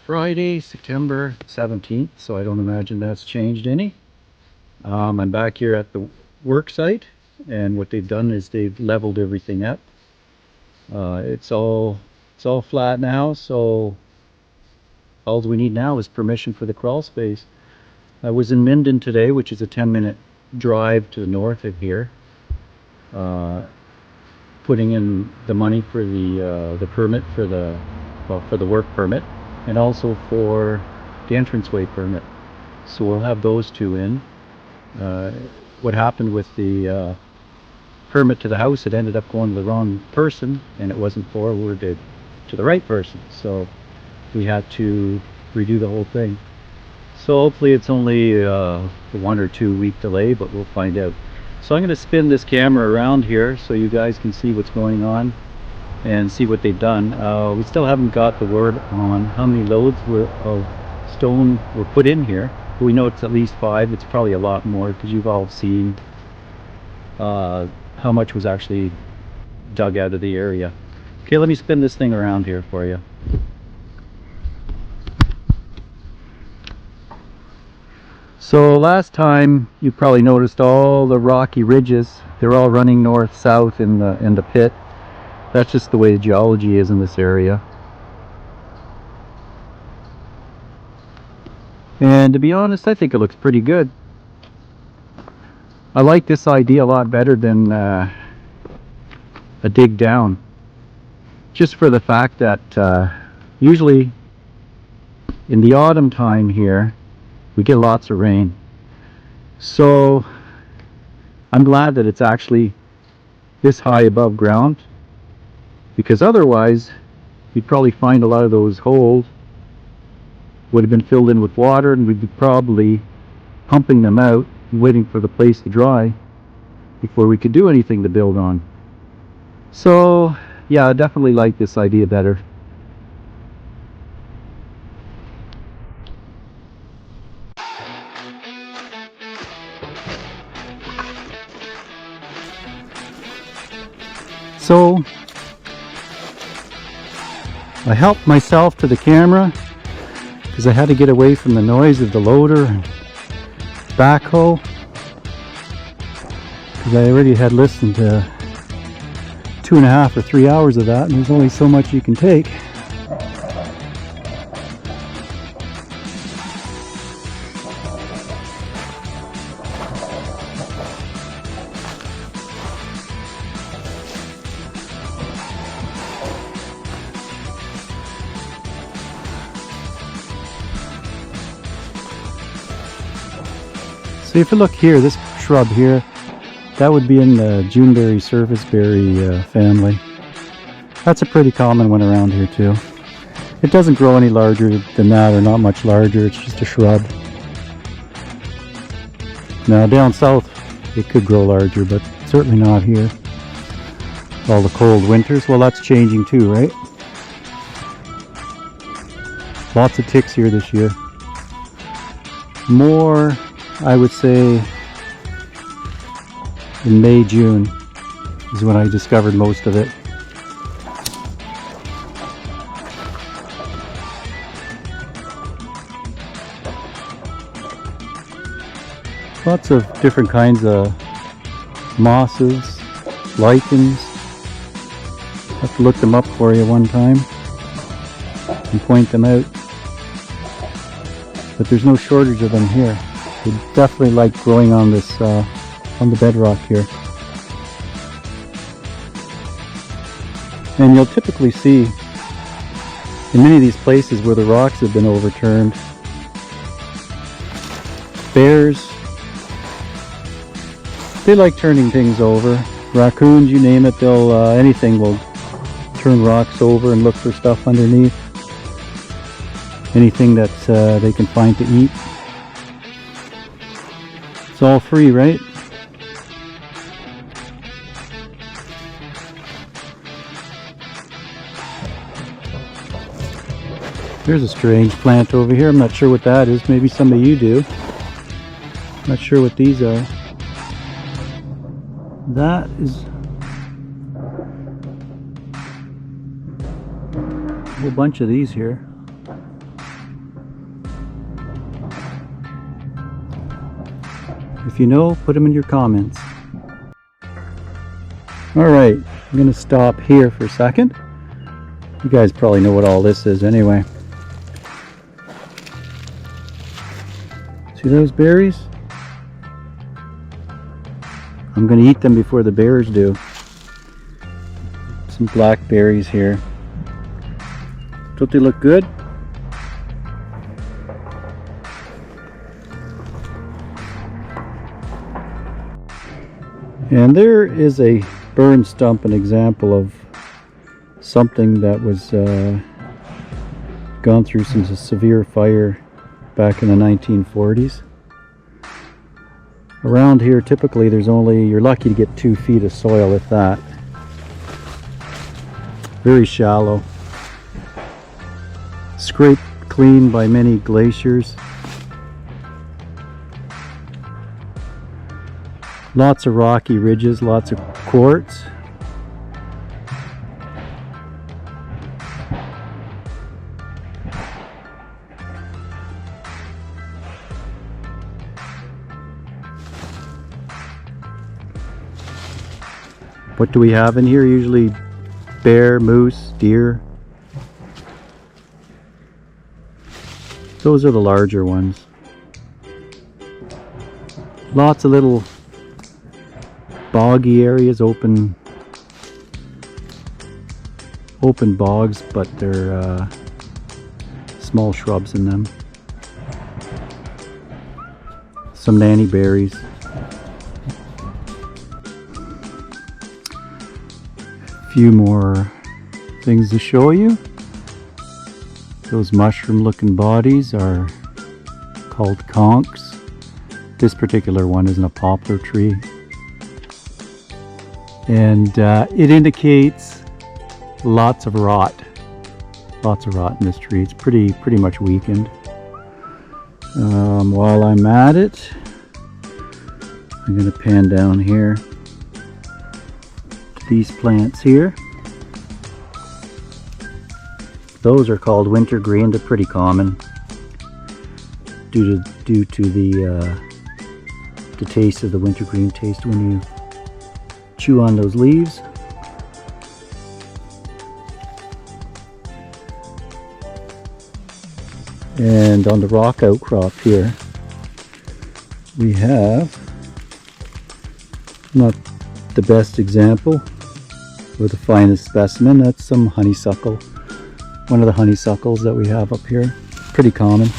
Friday, September 17th, so I don't imagine that's changed any. I'm back here at the work site, and what they've done is they've leveled everything up. It's all flat now, so all we need now is permission for the crawl space. I was in Minden today, which is a 10-minute drive to the north of here, putting in the money for the permit for the work permit, and also for the entranceway permit. So we'll have those two in. What happened with the permit to the house, it ended up going to the wrong person, and it wasn't forwarded to the right person, so we had to redo the whole thing. So hopefully it's only a 1 or 2 week delay, but we'll find out. So I'm going to spin this camera around here so you guys can see what's going on and see what they've done. We still haven't got the word on how many loads of stone were put in here. We know it's at least 5. It's probably a lot more because you've all seen how much was actually dug out of the area. Okay, let me spin this thing around here for you. So last time you probably noticed all the rocky ridges. They're all running north-south in the pit. That's just the way the geology is in this area. And to be honest, I think it looks pretty good. I like this idea a lot better than a dig down. Just for the fact that usually in the autumn time here, we get lots of rain. So I'm glad that it's actually this high above ground, because otherwise you'd probably find a lot of those holes would have been filled in with water, and we'd be probably pumping them out and waiting for the place to dry before we could do anything to build on. So yeah, I definitely like this idea better. So I helped myself to the camera because I had to get away from the noise of the loader and backhoe, because I already had listened to 2.5 or 3 hours of that, and there's only so much you can take. So if you look here, this shrub here, that would be in the Juneberry serviceberry family. That's a pretty common one around here too. It doesn't grow any larger than that, or not much larger. It's just a shrub. Now down south it could grow larger, but certainly not here. All the cold winters, well, that's changing too, right? Lots of ticks here this year. More, I would say, in May, June is when I discovered most of it. Lots of different kinds of mosses, lichens. I have to look them up for you one time and point them out. But there's no shortage of them here. They definitely like growing on this on the bedrock here. And you'll typically see in many of these places where the rocks have been overturned, bears, they like turning things over. Raccoons, you name it, they'll anything will turn rocks over and look for stuff underneath. Anything that they can find to eat. It's all free, right? There's a strange plant over here. I'm not sure what that is. Maybe some of you do. Not sure what these are. That is a whole bunch of these here. If you know, put them in your comments. Alright, I'm going to stop here for a second. You guys probably know what all this is anyway. See those berries? I'm going to eat them before the bears do. Some blackberries here. Don't they look good? And there is a burn stump, an example of something that was gone through some severe fire back in the 1940s. Around here typically there's only, you're lucky to get 2 feet of soil with that. Very shallow. Scraped clean by many glaciers. Lots of rocky ridges, lots of quartz. What do we have in here? Usually bear, moose, deer. Those are the larger ones. Lots of little boggy areas, open bogs, but they're small shrubs in them. Some nanny berries. A few more things to show you. Those mushroom looking bodies are called conchs. This particular one is in a poplar tree. And it indicates lots of rot in this tree. It's pretty much weakened. While I'm at it, I'm going to pan down here to these plants here. Those are called wintergreen. They're pretty common due to the taste of the wintergreen taste when you chew on those leaves. And on the rock outcrop here we have, not the best example or the finest specimen, that's some honeysuckle. One of the honeysuckles that we have up here. Pretty common.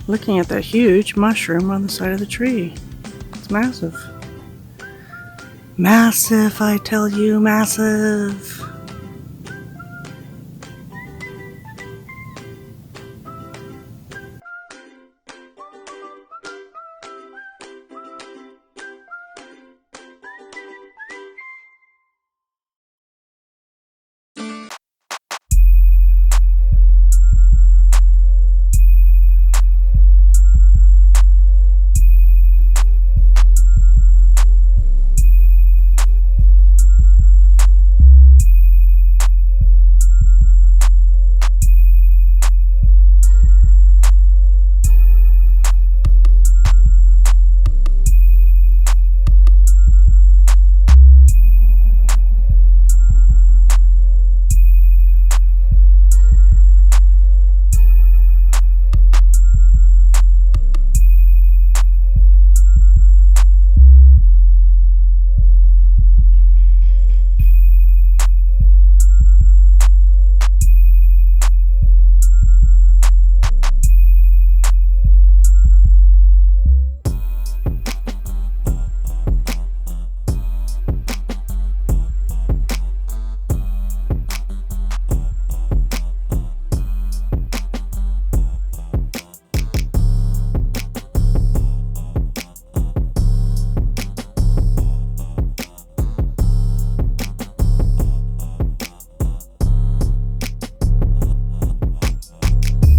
Looking at that huge mushroom on the side of the tree. It's massive. Massive, I tell you, massive.